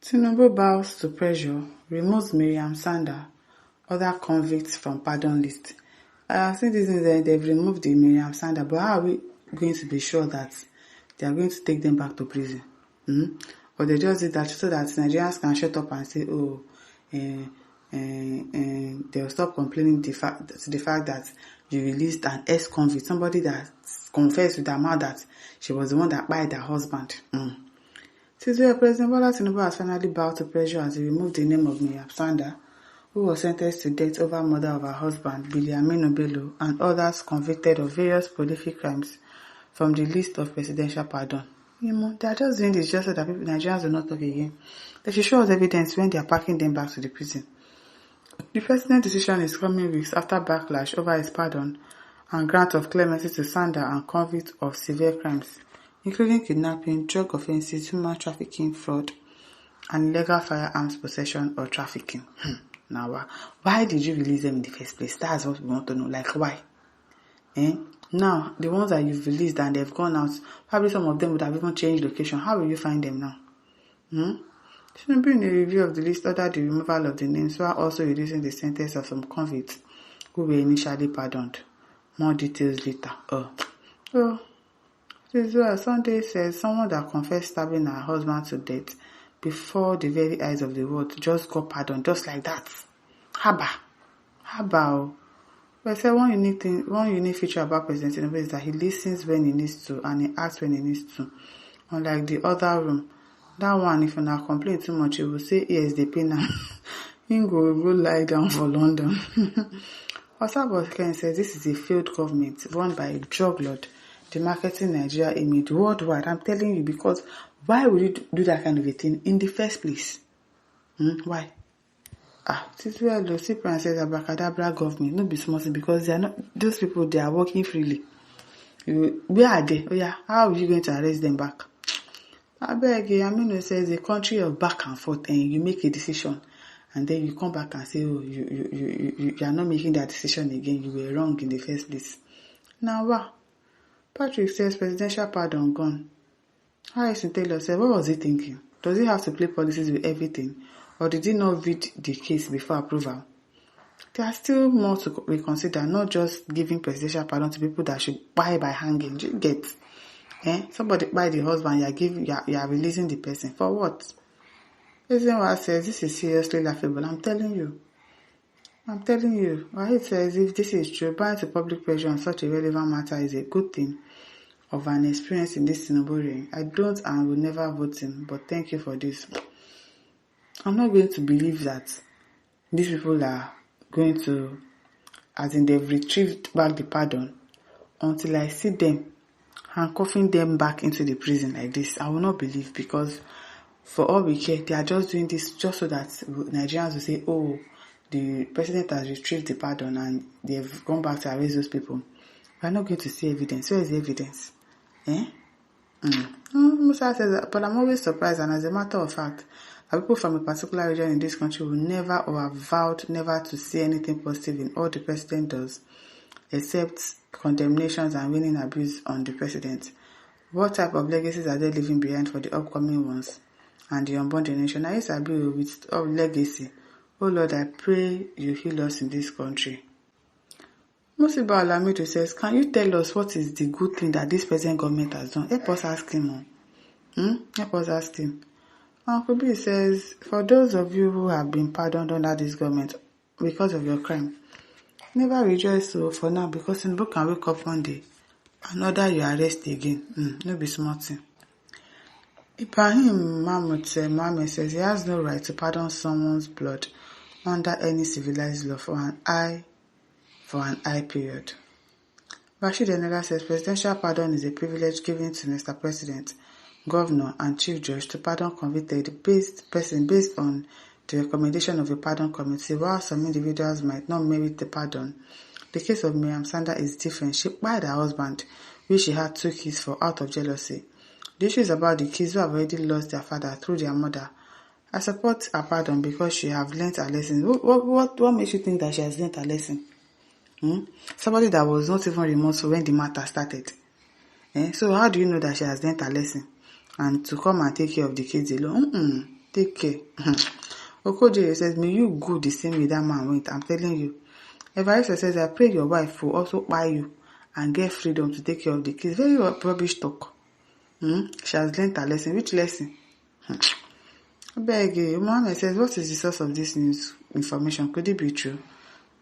Tinubu bows to pressure, removes Mariam Sanda, other convicts from pardon list. I have seen this they've removed the Mariam Sanda, but how are we going to be sure that they are going to take them back to prison? Or they just did that so that Nigerians can shut up and say, they'll stop complaining to the fact that you released an ex-convict, somebody that confessed with her mouth that she was the one that buried her husband. Since President Bola Tinubu has finally bowed to pressure as he removed the name of Mariam Sanda, who was sentenced to death over murder of her husband, Aminu Bello, and others convicted of various prolific crimes from the list of presidential pardon. They are just doing this just so that Nigerians will not talk again. They should show us evidence when they are packing them back to the prison. The president's decision is coming weeks after backlash over his pardon and grant of clemency to Sanda and convicts of severe crimes, including kidnapping, drug offences, human trafficking, fraud, and illegal firearms possession or trafficking. Now, why did you release them in the first place? That's what we want to know. Like, why? Now, the ones that you've released and they've gone out, probably some of them would have even changed location. How will you find them now? Shouldn't be in a review of the list ordered the removal of the names while also reducing the sentence of some convicts who were initially pardoned. More details later. Sunday says someone that confessed stabbing her husband to death before the very eyes of the world just got pardoned, just like that. Haba. But say one unique feature about President Tinubu is that he listens when he needs to and he acts when he needs to. Unlike the other room, that one, if you not complain too much, he will say yes, they pay now. He go lie down for London. Osabo Ken says this is a failed government run by a drug lord, demarketing Nigeria image worldwide. I'm telling you, because why would you do that kind of a thing in the first place? Why? This is where Lucy Pran says abracadabra government, not be small, because they are not, those people, they are working freely. Where are they? How are you going to arrest them back? I beg you, Aminu says a country of back and forth, and you make a decision, and then you come back and say, you are not making that decision again. You were wrong in the first place. Now, wow. Patrick says presidential pardon gone. Harrison Taylor said, what was he thinking? Does he have to play policies with everything? Or did he not read the case before approval? There are still more to reconsider, not just giving presidential pardon to people that should buy by hanging. Do you get? Somebody buy the husband, you are releasing the person. For what? President Wa says this is seriously laughable. I'm telling you. Wahid says if this is true, buying to public pressure on such a relevant matter is a good thing of an experience in this Tinubu reign. I don't and will never vote him, but thank you for this. I'm not going to believe that these people are going to, as in they've retrieved back the pardon, until I see them handcuffing them back into the prison like this. I will not believe, because for all we care, they are just doing this just so that Nigerians will say, oh, the president has retrieved the pardon and they've gone back to arrest those people. We are not going to see evidence. Where is the evidence? Musa says that, but I'm always surprised, and as a matter of fact, that people from a particular region in this country will never or have vowed never to see anything positive in all the president does, except condemnations and winning abuse on the president. What type of legacies are they leaving behind for the upcoming ones and the unborn generation? I used to agree with legacy. Oh Lord, I pray you heal us in this country. Musiba Alamido says, can you tell us what is the good thing that this present government has done? Help us ask him. Help us ask him. Uncle B says, for those of you who have been pardoned under this government because of your crime, never rejoice for now, because Tinubu can wake up one day and order you arrest again. No be smart thing. Ibrahim Mahmoud says he has no right to pardon someone's blood under any civilized law for an eye period. Rashid Enela says presidential pardon is a privilege given to Mr. President, Governor, and Chief Judge to pardon convicted person based on the recommendation of a pardon committee. While some individuals might not merit the pardon, the case of Mariam Sanda is different. She buried her husband, which she had 2 kids for, out of jealousy. The issue is about the kids who have already lost their father through their mother. I support her pardon because she have learnt her lesson. What makes you think that she has learnt her lesson? Somebody that was not even remorseful when the matter started. So how do you know that she has learnt her lesson? And to come and take care of the kids alone? Take care. Okoje says, may you go the same way that man went. I'm telling you. Evarista says, I pray your wife will also buy you and get freedom to take care of the kids. Very rubbish talk. She has learned her lesson. Which lesson? I beg you. Mohammed says, what is the source of this news information? Could it be true?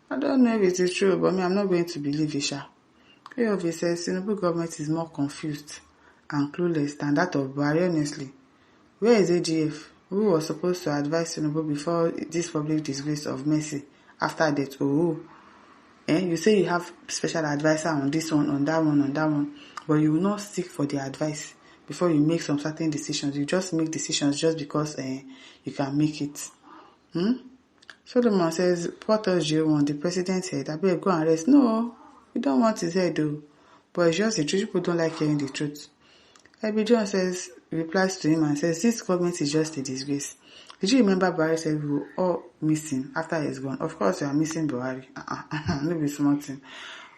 I don't know if it is true, but I'm not going to believe it. Ayovi says, Tinubu government is more confused and clueless than that of Buhari, honestly. Where is AGF? Who was supposed to advise Tinubu before this public disgrace of mercy after death? You say you have special advisor on this one, on that one, but you will not seek for the advice before you make some certain decisions. You just make decisions just because you can make it. Solomon says, Port of J1, the president said, I better go and rest. No, we don't want his head though. But it's just the truth. People don't like hearing the truth. Abby John says, replies to him and says, this government is just a disgrace. Did you remember Buhari said we will all miss him after he's gone? Of course you are missing Buhari. No be smart thing.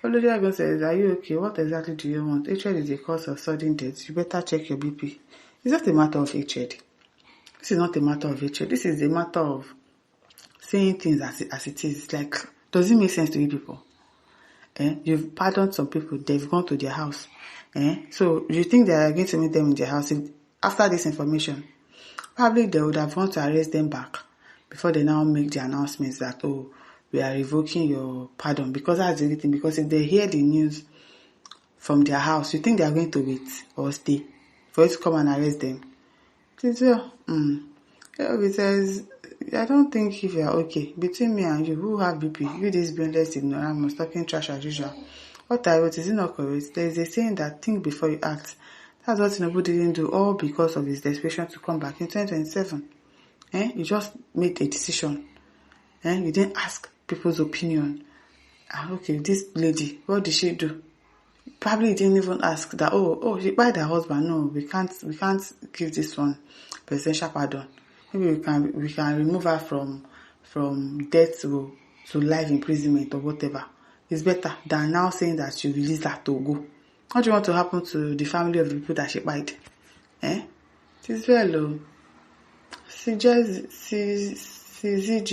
Olodiago says, are you okay? What exactly do you want? Hatred is the cause of sudden death. You better check your BP. It's not a matter of hatred. This is not a matter of hatred. This is a matter of saying things as it is. Like, does it make sense to you people? You've pardoned some people. They've gone to their house. So you think they are going to meet them in their house after this information? Probably they would have gone to arrest them back before they now make the announcements that, we are revoking your pardon. Because that's the only thing. Because if they hear the news from their house, you think they are going to wait or stay for you to come and arrest them? It says, I don't think if you are okay. Between me and you, who have BP, you this brainless ignoramus talking trash as usual. What I wrote, is it not correct? There is a saying that think before you act. That's what Tinubu didn't do, all because of his desperation to come back in 2027. You just made a decision. You didn't ask people's opinion. Okay, this lady, what did she do? Probably didn't even ask that, she bought her husband. No, we can't give this one presidential pardon. Maybe we can remove her from death to life imprisonment or whatever. It's better than now saying that you release that to go. What do you want to happen to the family of the people that she bought? It is very low. CZG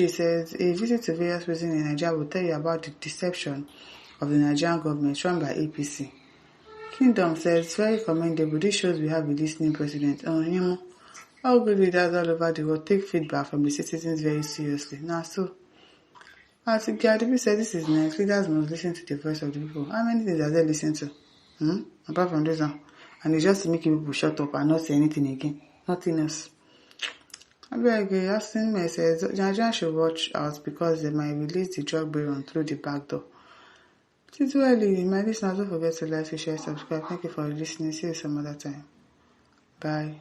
says, a visit to various prisons in Nigeria will tell you about the deception of the Nigerian government run by APC. Kingdom says, very commendable. This shows we have a listening president. All good leaders all over the world take feedback from the citizens very seriously. Now, so, as Gadibi said, this is nice. Leaders must listen to the voice of the people. How many things have they listened to? Apart from this one. And it's just to make people shut up and not say anything again. Nothing else. I beg you, Austin May says, Nigerians should watch out because they might release the drug baron through the back door. It's too early. My listeners, don't forget to like, share, subscribe. Thank you for listening. See you some other time. Bye.